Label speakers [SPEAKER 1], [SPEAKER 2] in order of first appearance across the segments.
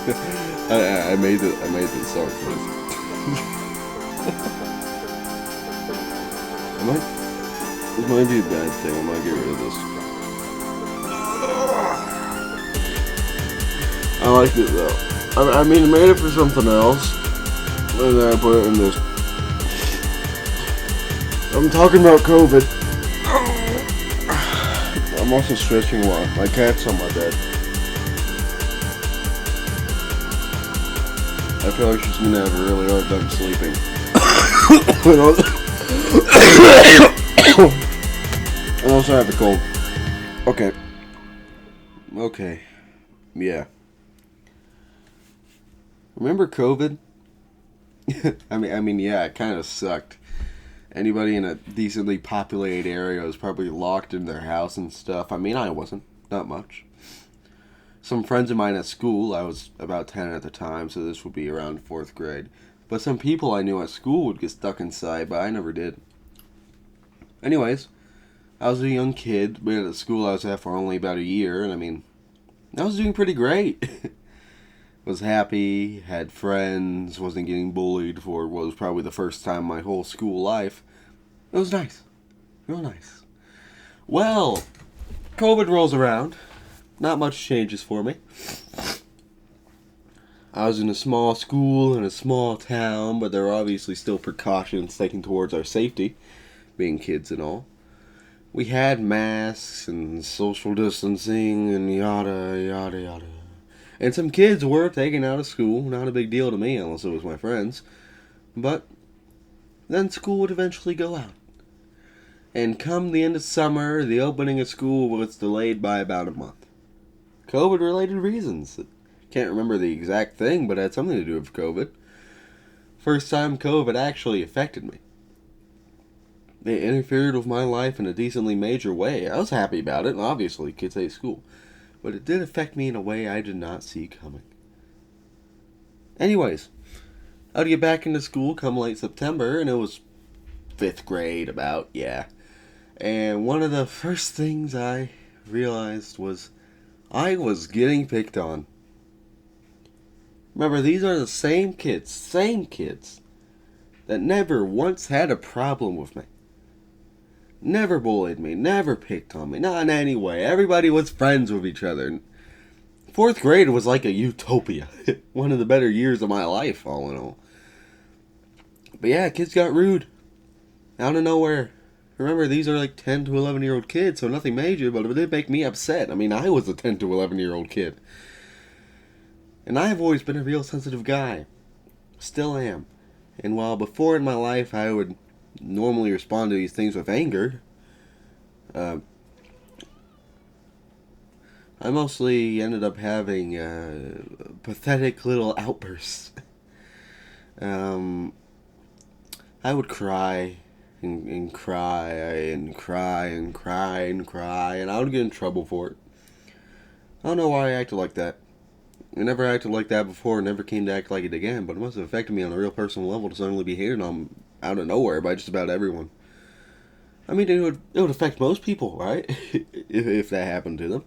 [SPEAKER 1] I made it. I made this song for this. This might be a bad thing. I might get rid of this. I liked it though. I mean, I made it for something else, and then I put it in this. I'm talking about COVID. I'm also stretching a lot. My cat's on my bed. I feel like she's gonna have a really hard time sleeping. I also have a cold. Okay. Yeah. Remember COVID? I mean, yeah, it kind of sucked. Anybody in a decently populated area was probably locked in their house and stuff. I mean, I wasn't. Not much. Some friends of mine at school, I was about 10 at the time, so this would be around 4th grade. But some people I knew at school would get stuck inside, but I never did. Anyways, I was a young kid, but at the school I was at for only about a year, and I mean, I was doing pretty great. Was happy, had friends, wasn't getting bullied for what was probably the first time in my whole school life. It was nice. Real nice. Well, COVID rolls around. Not much changes for me. I was in a small school in a small town, but there were obviously still precautions taken towards our safety, being kids and all. We had masks and social distancing and yada, yada, yada. And some kids were taken out of school. Not a big deal to me unless it was my friends. But then school would eventually go out. And come the end of summer, the opening of school was delayed by about a month. COVID-related reasons. Can't remember the exact thing, but it had something to do with COVID. First time COVID actually affected me. It interfered with my life in a decently major way. I was happy about it, and obviously kids hate school. But it did affect me in a way I did not see coming. Anyways, I'd get back into school come late September, and it was 5th grade about, yeah. And one of the first things I realized was I was getting picked on. Remember, these are the same kids that never once had a problem with me. Never bullied me, never picked on me, not in any way. Everybody was friends with each other. 4th grade was like a utopia. One of the better years of my life, all in all. But yeah, kids got rude. Out of nowhere. Remember, these are like 10 to 11-year-old kids, so nothing major, but it did make me upset. I mean, I was a 10 to 11-year-old kid. And I have always been a real sensitive guy. Still am. And while before in my life I would normally respond to these things with anger, I mostly ended up having pathetic little outbursts. I would cry and cry and cry and cry and cry, and I would get in trouble for it. I don't know why I acted like that. I never acted like that before, never came to act like it again, but it must have affected me on a real personal level to suddenly be hated on out of nowhere by just about everyone. I mean, it would affect most people, right? if that happened to them.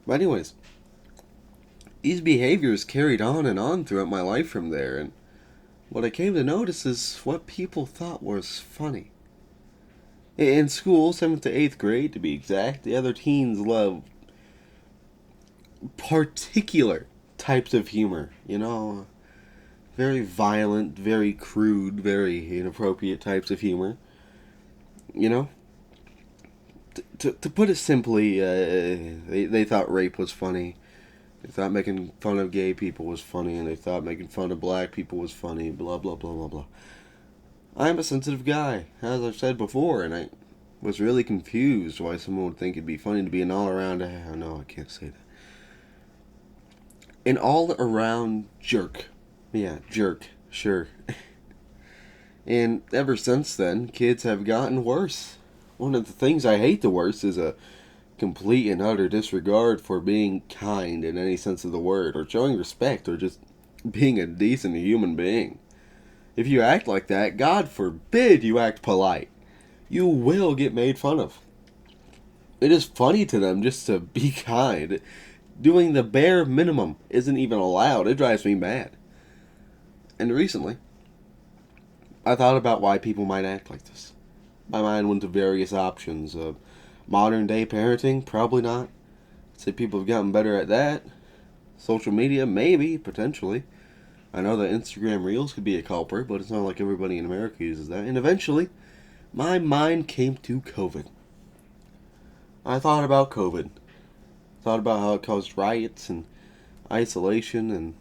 [SPEAKER 1] But anyways, these behaviors carried on and on throughout my life from there, and what I came to notice is what people thought was funny. In school, 7th to 8th grade to be exact, the other teens loved particular types of humor, very violent, very crude, very inappropriate types of humor, to put it simply, they thought rape was funny, they thought making fun of gay people was funny, and they thought making fun of black people was funny, blah blah blah blah blah. I'm a sensitive guy, as I've said before, and I was really confused why someone would think it'd be funny to be an all-around, no, I can't say that. An all-around jerk. Yeah, jerk. Sure. And ever since then, kids have gotten worse. One of the things I hate the worst is a complete and utter disregard for being kind in any sense of the word, or showing respect, or just being a decent human being. If you act like that, God forbid you act polite. You will get made fun of. It is funny to them just to be kind. Doing the bare minimum isn't even allowed. It drives me mad. And recently, I thought about why people might act like this. My mind went to various options. Modern day parenting? Probably not. I'd say people have gotten better at that. Social media? Maybe, potentially. I know that Instagram Reels could be a culprit, but it's not like everybody in America uses that. And eventually, my mind came to COVID. I thought about COVID. Thought about how it caused riots and isolation and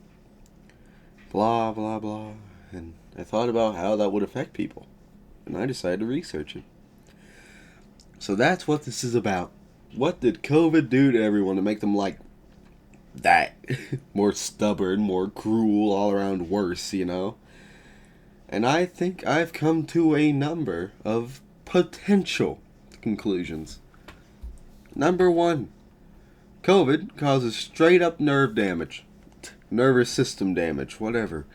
[SPEAKER 1] blah, blah, blah. And I thought about how that would affect people. And I decided to research it. So that's what this is about. What did COVID do to everyone to make them like that? More stubborn, more cruel, all around worse, you know? And I think I've come to a number of potential conclusions. Number one, COVID causes straight up nerve damage. Nervous system damage, whatever.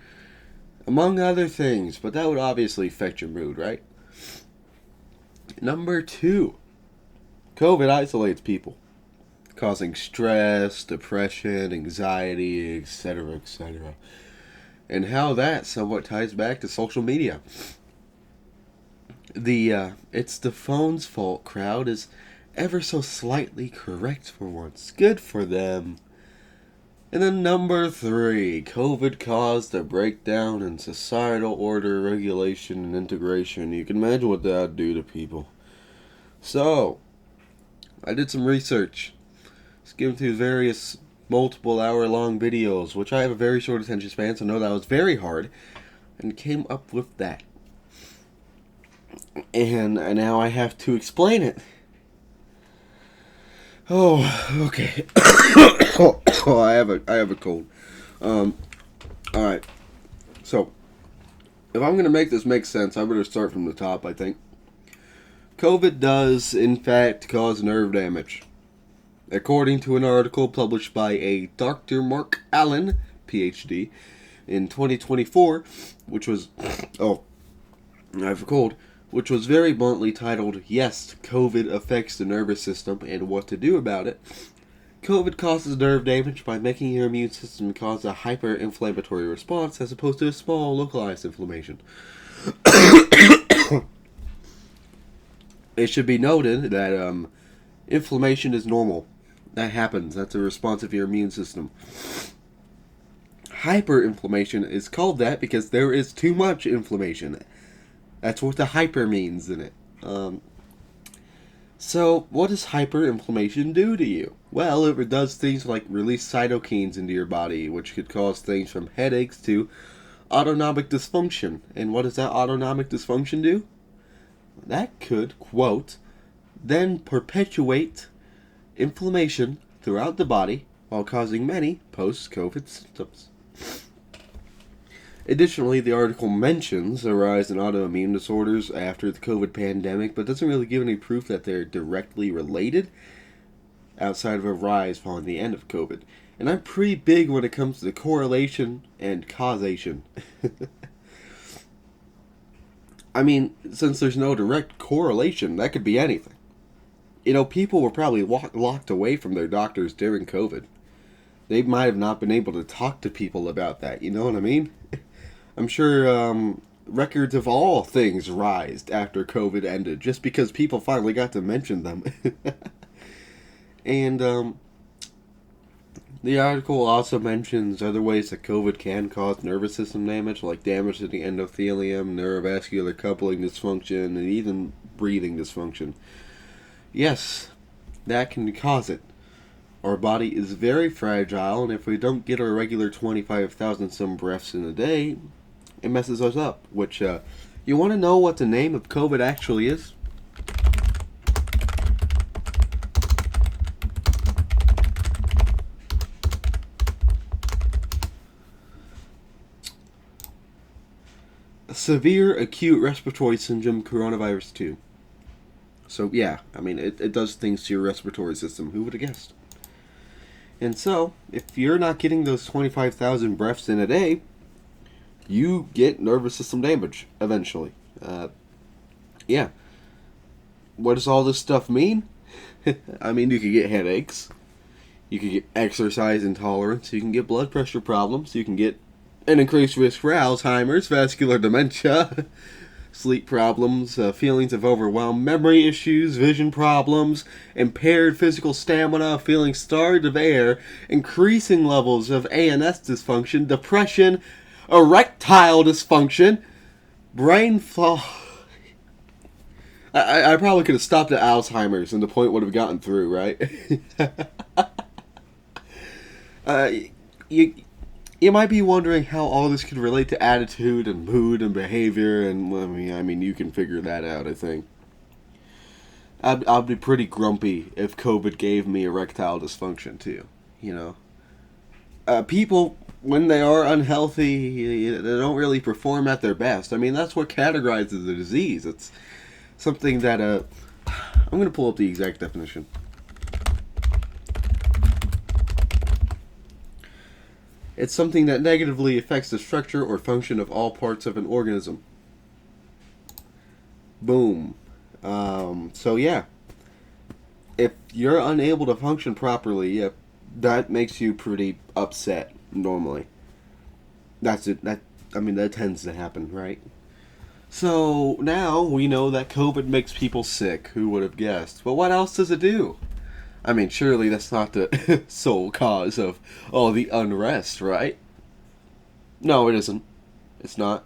[SPEAKER 1] Among other things, but that would obviously affect your mood, right? Number two, COVID isolates people, causing stress, depression, anxiety, etc., etc. And how that somewhat ties back to social media. The it's the phone's fault crowd is ever so slightly correct for once. Good for them. And then number three, COVID caused a breakdown in societal order, regulation, and integration. You can imagine what that would do to people. So, I did some research. Skimmed through various multiple hour-long videos, which I have a very short attention span, so know that was very hard, and came up with that. And now I have to explain it. Oh, okay. Oh, I have a cold. All right. So, if I'm gonna make this make sense, I better start from the top. I think COVID does, in fact, cause nerve damage, according to an article published by a Dr. Mark Allen, PhD, in 2024, which was I have a cold. Which was very bluntly titled, "Yes, COVID affects the nervous system and what to do about it." COVID causes nerve damage by making your immune system cause a hyper-inflammatory response as opposed to a small, localized inflammation. It should be noted that inflammation is normal. That happens. That's a response of your immune system. Hyperinflammation is called that because there is too much inflammation. That's what the hyper means in it. So, what does hyperinflammation do to you? Well, it does things like release cytokines into your body, which could cause things from headaches to autonomic dysfunction. And what does that autonomic dysfunction do? That could, quote, then perpetuate inflammation throughout the body while causing many post-COVID symptoms. Additionally, the article mentions a rise in autoimmune disorders after the COVID pandemic, but doesn't really give any proof that they're directly related outside of a rise following the end of COVID. And I'm pretty big when it comes to correlation and causation. I mean, since there's no direct correlation, that could be anything. You know, people were probably locked away from their doctors during COVID. They might have not been able to talk to people about that, you know what I mean? I'm sure records of all things rised after COVID ended, just because people finally got to mention them. And the article also mentions other ways that COVID can cause nervous system damage, like damage to the endothelium, neurovascular coupling dysfunction, and even breathing dysfunction. Yes, that can cause it. Our body is very fragile, and if we don't get our regular 25,000 some breaths in a day, it messes us up. Which, you want to know what the name of COVID actually is? Severe Acute Respiratory Syndrome Coronavirus 2. So, yeah, I mean, it does things to your respiratory system. Who would have guessed? And so, if you're not getting those 25,000 breaths in a day, you get nervous system damage eventually. Yeah. What does all this stuff mean? I mean, you could get headaches. You can get exercise intolerance. You can get blood pressure problems. You can get an increased risk for Alzheimer's, vascular dementia, sleep problems, feelings of overwhelm, memory issues, vision problems, impaired physical stamina, feeling starved of air, increasing levels of ANS dysfunction, depression, erectile dysfunction, brain fog. I probably could have stopped at Alzheimer's and the point would have gotten through, right? You might be wondering how all this could relate to attitude and mood and behavior, and I mean, you can figure that out. I think I'd be pretty grumpy if COVID gave me erectile dysfunction too. People when they are unhealthy, they don't really perform at their best. I mean, that's what categorizes the disease. It's something that I'm gonna pull up the exact definition. It's something that negatively affects the structure or function of all parts of an organism. Boom. So yeah, if you're unable to function properly, yeah, that makes you pretty upset normally. That's it. That tends to happen, right? So now we know that COVID makes people sick. Who would have guessed? But what else does it do? I mean, surely that's not the sole cause of all the unrest, right? No, it isn't. It's not.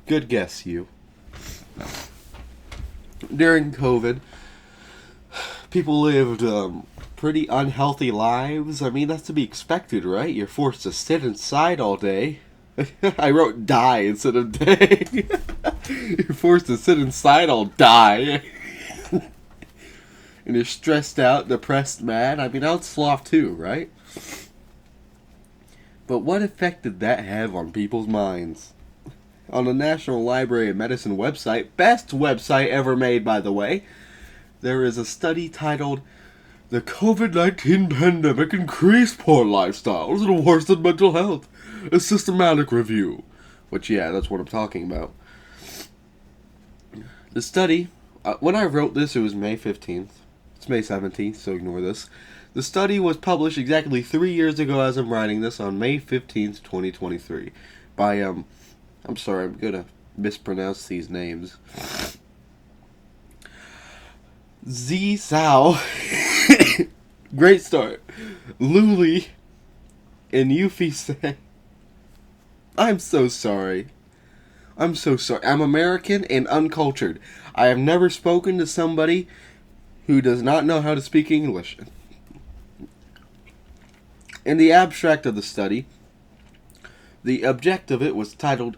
[SPEAKER 1] Good guess, you. During COVID, people lived pretty unhealthy lives. I mean, that's to be expected, right? You're forced to sit inside all day. I wrote die instead of day. You're forced to sit inside all day. And you're stressed out, depressed, mad. I mean, I would sloth too, right? But what effect did that have on people's minds? On the National Library of Medicine website, best website ever made, by the way, there is a study titled "The COVID-19 Pandemic Increased Poor Lifestyles and Worsened Mental Health, a Systematic Review." Which, yeah, that's what I'm talking about. The study, when I wrote this, it was May 15th. It's May 17th, so ignore this. The study was published exactly 3 years ago as I'm writing this on May 15th, 2023 by, I'm sorry, I'm gonna mispronounce these names. Z Sao, great start, Luli, and Yufi Say. I'm so sorry. I'm so sorry. I'm American and uncultured. I have never spoken to somebody who does not know how to speak English. In the abstract of the study, the objective of it was titled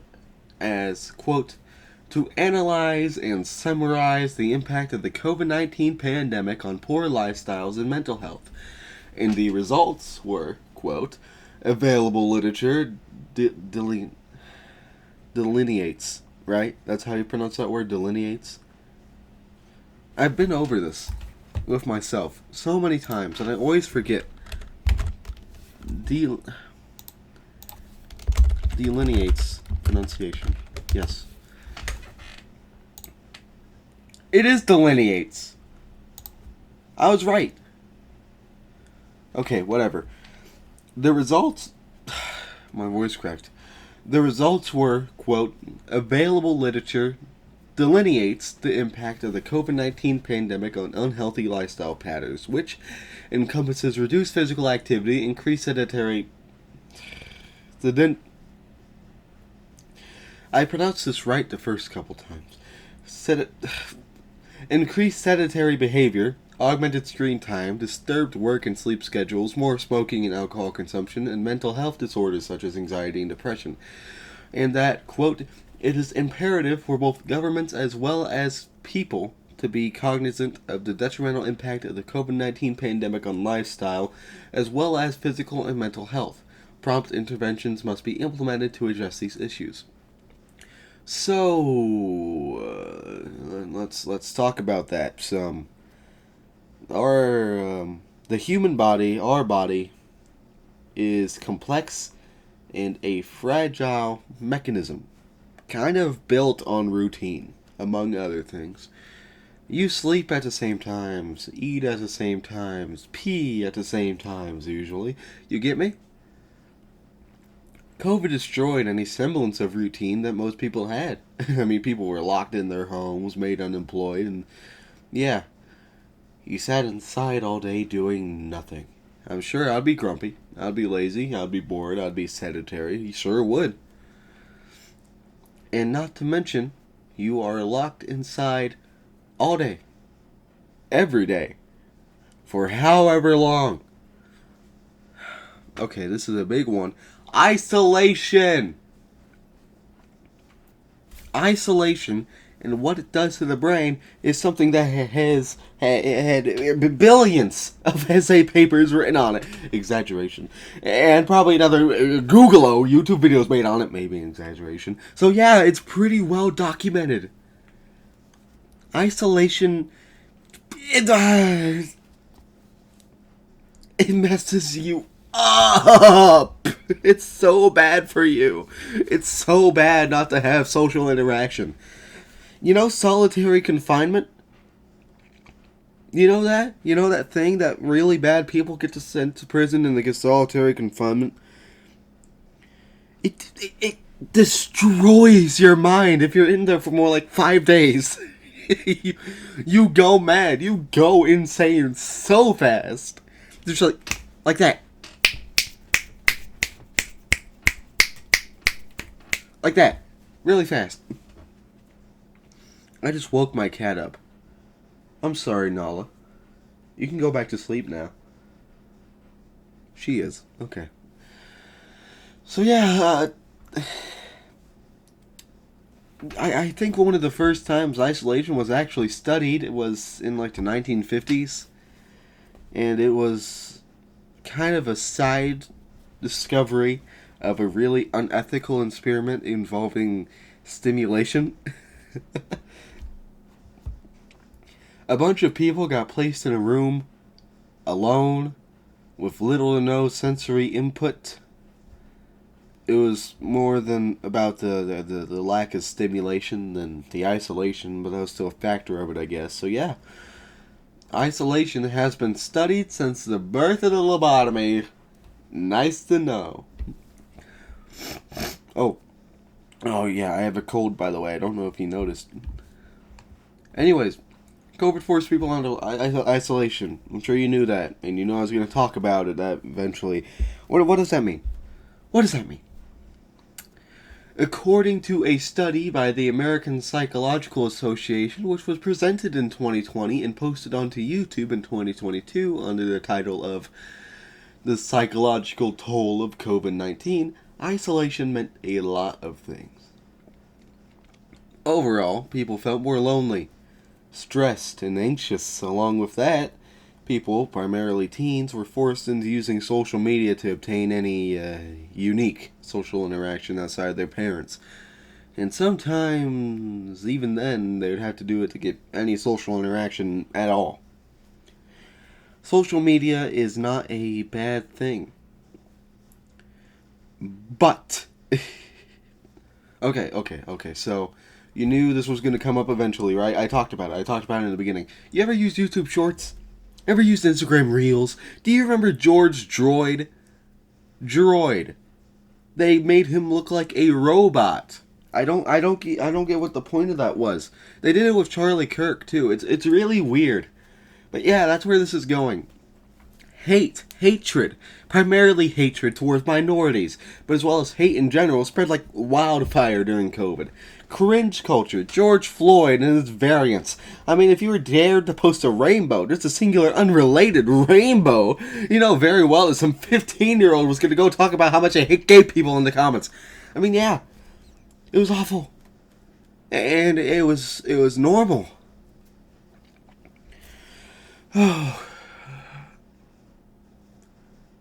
[SPEAKER 1] as, quote, "To analyze and summarize the impact of the COVID-19 pandemic on poor lifestyles and mental health." And the results were, quote, "Available literature delineates," right? That's how you pronounce that word, delineates? I've been over this with myself so many times, and I always forget. Delineates pronunciation. Yes. It is delineates. I was right. Okay, whatever. The results... My voice cracked. The results were, quote, "Available literature delineates the impact of the COVID-19 pandemic on unhealthy lifestyle patterns, which encompasses reduced physical activity, increased sedentary..." I pronounced this right the first couple times. Increased sedentary behavior, augmented screen time, disturbed work and sleep schedules, more smoking and alcohol consumption, and mental health disorders such as anxiety and depression. And that, quote, "It is imperative for both governments as well as people to be cognizant of the detrimental impact of the COVID-19 pandemic on lifestyle, as well as physical and mental health. Prompt interventions must be implemented to address these issues." So, let's talk about that some. The human body, our body, is complex and a fragile mechanism, kind of built on routine, among other things. You sleep at the same times, eat at the same times, pee at the same times, usually. You get me? COVID destroyed any semblance of routine that most people had. I mean, people were locked in their homes, made unemployed, and yeah, you sat inside all day doing nothing. I'm sure I'd be grumpy, I'd be lazy, I'd be bored, I'd be sedentary. You sure would. And not to mention, you are locked inside all day, every day, for however long. Okay, this is a big one. Isolation! Isolation and what it does to the brain is something that has had billions of essay papers written on it. Exaggeration. And probably another YouTube videos made on it. Maybe an exaggeration. So yeah, it's pretty well documented. Isolation, it messes you up. It's so bad for you. It's so bad not to have social interaction. You know solitary confinement? You know that? You know that thing that really bad people get to send to prison and they get solitary confinement? It destroys your mind if you're in there for more like 5 days. you go mad. You go insane so fast. Just like that. Like that. Really fast. I just woke my cat up. I'm sorry, Nala. You can go back to sleep now. She is. Okay. So yeah, I think one of the first times isolation was actually studied, it was in like the 1950s. And it was kind of a side discovery of a really unethical experiment involving stimulation. A bunch of people got placed in a room, alone, with little to no sensory input. It was more than about the lack of stimulation than the isolation, but that was still a factor of it, I guess. So yeah, isolation has been studied since the birth of the lobotomy. Nice to know. Oh yeah, I have a cold, by the way. I don't know if you noticed. Anyways, COVID forced people onto isolation. I'm sure you knew that, and you know I was going to talk about it eventually. What does that mean? What does that mean? According to a study by the American Psychological Association, which was presented in 2020 and posted onto YouTube in 2022 under the title of The Psychological Toll of COVID-19, isolation meant a lot of things. Overall, people felt more lonely, stressed, and anxious. Along with that, people, primarily teens, were forced into using social media to obtain any unique social interaction outside of their parents. And sometimes, even then, they would have to do it to get any social interaction at all. Social media is not a bad thing. But, okay, so you knew this was going to come up eventually, right? I talked about it in the beginning. You ever use YouTube Shorts? Ever used Instagram Reels? Do you remember George Droid? Droid. They made him look like a robot. I don't get what the point of that was. They did it with Charlie Kirk too. It's really weird. But yeah, that's where this is going. Hatred, primarily hatred towards minorities, but as well as hate in general, spread like wildfire during COVID. Cringe culture, George Floyd and his variants. I mean, if you were dared to post a rainbow, just a singular unrelated rainbow, you know very well that some 15-year-old was going to go talk about how much I hate gay people in the comments. I mean, yeah, it was awful. And it was normal. Oh.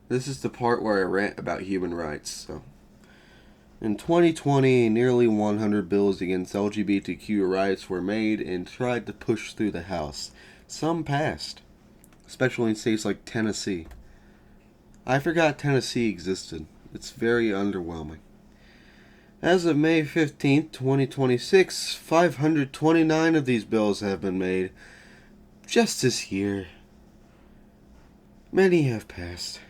[SPEAKER 1] This is the part where I rant about human rights. So, in 2020, nearly 100 bills against LGBTQ rights were made and tried to push through the House. Some passed, especially in states like Tennessee. I forgot Tennessee existed. It's very underwhelming. As of May 15th, 2026, 529 of these bills have been made, just this year, many have passed.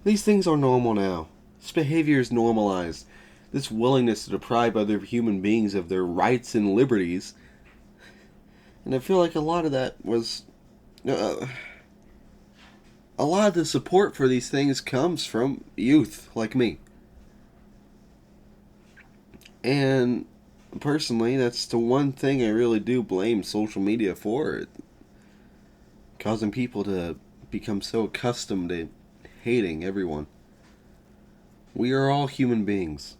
[SPEAKER 1] These things are normal now. This behavior is normalized. This willingness to deprive other human beings of their rights and liberties. And I feel like a lot of that was... a lot of the support for these things comes from youth like me. And personally, that's the one thing I really do blame social media for. Causing people to become so accustomed to hating everyone. We are all human beings.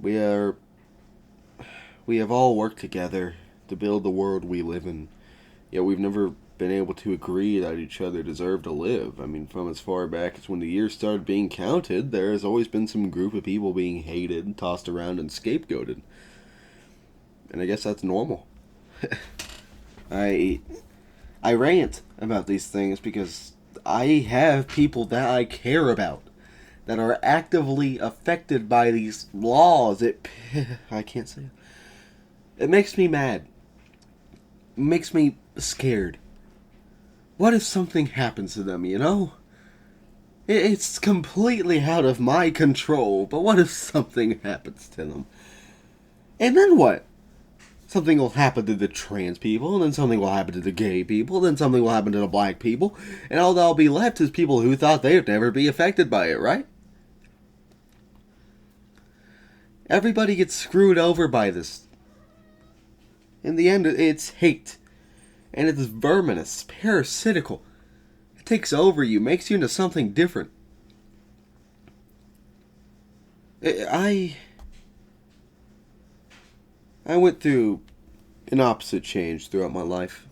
[SPEAKER 1] We have all worked together to build the world we live in. Yet we've never been able to agree that each other deserve to live. I mean, from as far back as when the years started being counted, there has always been some group of people being hated, tossed around, and scapegoated. And I guess that's normal. I rant about these things because I have people that I care about that are actively affected by these laws. I can't say it. It makes me mad. It makes me scared. What if something happens to them, you know? It's completely out of my control, but what if something happens to them? And then what? Something will happen to the trans people, and then something will happen to the gay people, then something will happen to the black people, and all that'll be left is people who thought they'd never be affected by it, right? Everybody gets screwed over by this. In the end, it's hate. And it's verminous, parasitical. It takes over you, makes you into something different. I went through an opposite change throughout my life.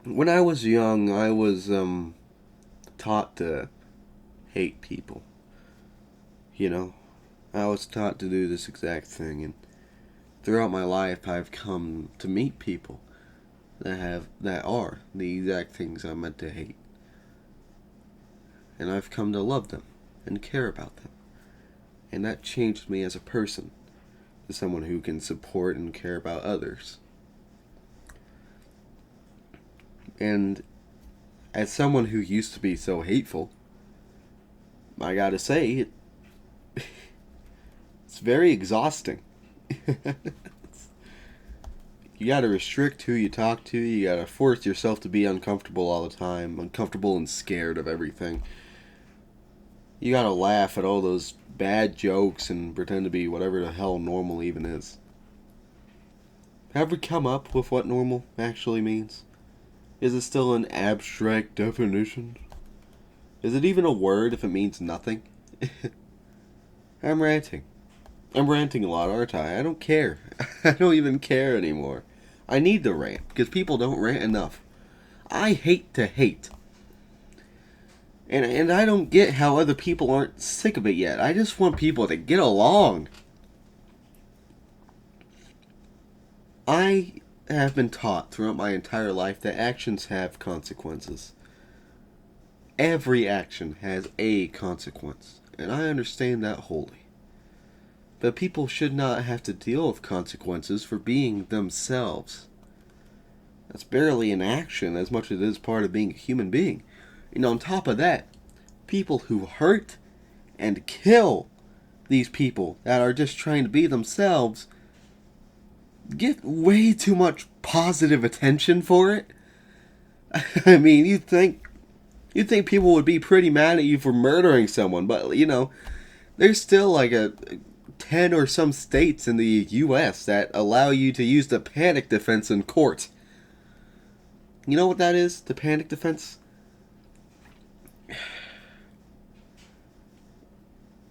[SPEAKER 1] When I was young, I was taught to hate people. You know, I was taught to do this exact thing, and throughout my life, I've come to meet people that are the exact things I'm meant to hate. And I've come to love them and care about them. And that changed me as a person to someone who can support and care about others. And as someone who used to be so hateful, I gotta say, it's very exhausting. You gotta restrict who you talk to. You gotta force yourself to be uncomfortable all the time. Uncomfortable and scared of everything. You gotta laugh at all those bad jokes and pretend to be whatever the hell normal even is. Have we come up with what normal actually means? Is it still an abstract definition? Is it even a word if it means nothing? I'm ranting. I'm ranting a lot, aren't I? I don't care. I don't even care anymore. I need to rant, because people don't rant enough. I hate to hate. And I don't get how other people aren't sick of it yet. I just want people to get along. I have been taught throughout my entire life that actions have consequences. Every action has a consequence, and I understand that wholly. But people should not have to deal with consequences for being themselves. That's barely an action as much as it is part of being a human being. And on top of that, people who hurt and kill these people that are just trying to be themselves get way too much positive attention for it. I mean, you'd think people would be pretty mad at you for murdering someone, but you know, there's still like a 10 or some states in the US that allow you to use the panic defense in court. You know what that is? The panic defense?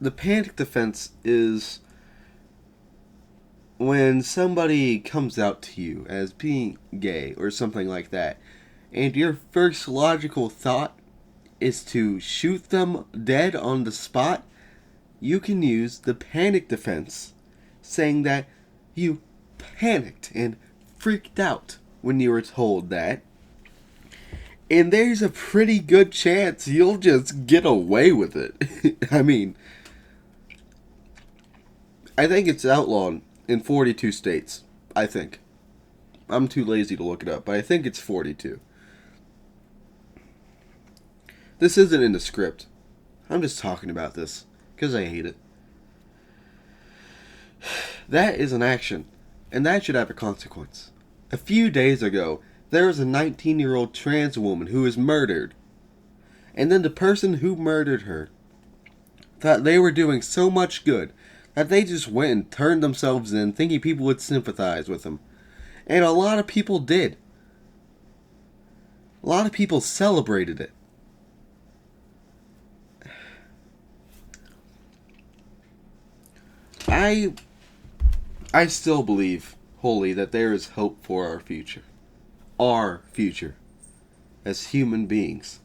[SPEAKER 1] The panic defense is when somebody comes out to you as being gay or something like that, and your first logical thought is to shoot them dead on the spot. You can use the panic defense, saying that you panicked and freaked out when you were told that. And there's a pretty good chance you'll just get away with it. I mean, I think it's outlawed in 42 states. I think. I'm too lazy to look it up, but I think it's 42. This isn't in the script. I'm just talking about this because I hate it. That is an action, and that should have a consequence. A few days ago, there was a 19-year-old trans woman who was murdered. And then the person who murdered her thought they were doing so much good that they just went and turned themselves in thinking people would sympathize with them. And a lot of people did. A lot of people celebrated it. I still believe wholly that there is hope for our future. Our future. As human beings.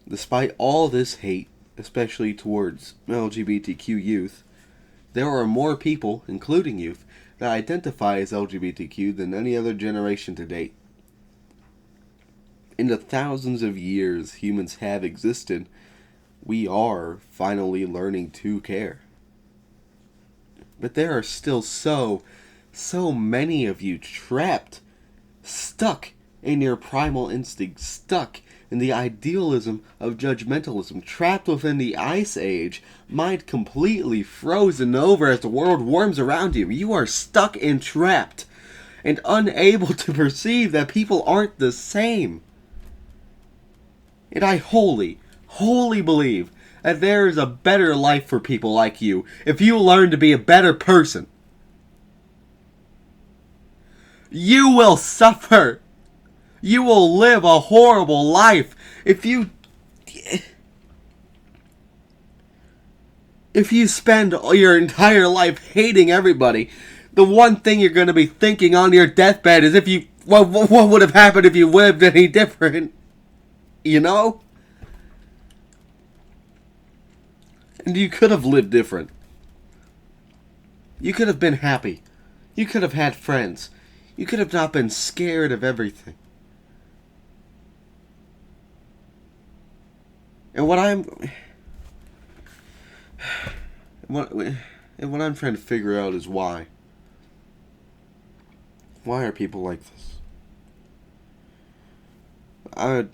[SPEAKER 1] Despite all this hate, especially towards LGBTQ youth, there are more people, including youth, that identify as LGBTQ than any other generation to date. In the thousands of years humans have existed, we are finally learning to care. But there are still so many of you trapped, stuck in your primal instinct, stuck in the idealism of judgmentalism, trapped within the ice age, mind completely frozen over as the world warms around you. You are stuck and trapped, and unable to perceive that people aren't the same. And I wholly believe that there is a better life for people like you if you learn to be a better person. You will suffer. You will live a horrible life if you spend your entire life hating everybody. The one thing you're going to be thinking on your deathbed is what would have happened if you lived any different. You know? And you could have lived different. You could have been happy. You could have had friends. You could have not been scared of everything. And what I'm trying to figure out is why. Why are people like this? I'd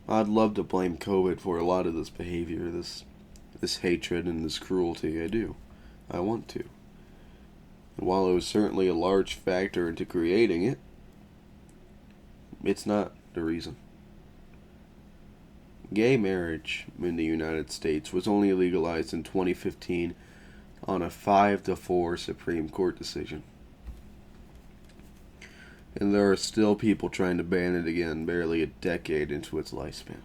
[SPEAKER 1] love to blame COVID for a lot of this behavior, this hatred and this cruelty. I do. I want to. And while it was certainly a large factor into creating it, it's not the reason. Gay marriage in the United States was only legalized in 2015 on a 5-4 Supreme Court decision. And there are still people trying to ban it again barely a decade into its lifespan.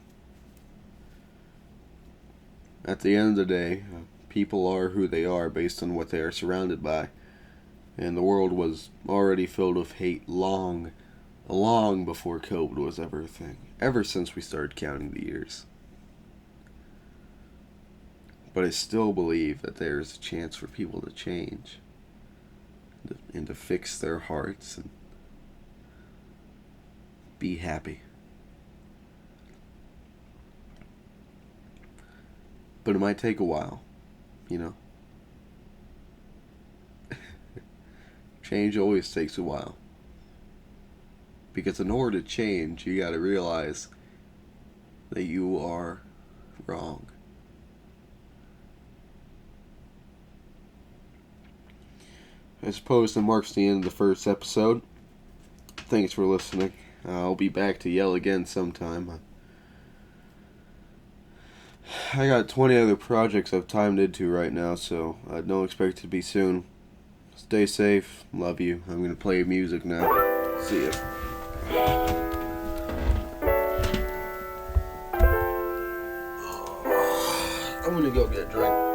[SPEAKER 1] At the end of the day, people are who they are based on what they are surrounded by. And the world was already filled with hate long before COVID was ever a thing. Ever since we started counting the years. But I still believe that there is a chance for people to change. And to fix their hearts and be happy. But it might take a while, you know? Change always takes a while. Because in order to change, you gotta realize that you are wrong. I suppose that marks the end of the first episode. Thanks for listening. I'll be back to yell again sometime. I got 20 other projects I've timed into right now, so I don't expect it to be soon. Stay safe. Love you. I'm gonna play music now. See ya. I'm gonna go get a drink.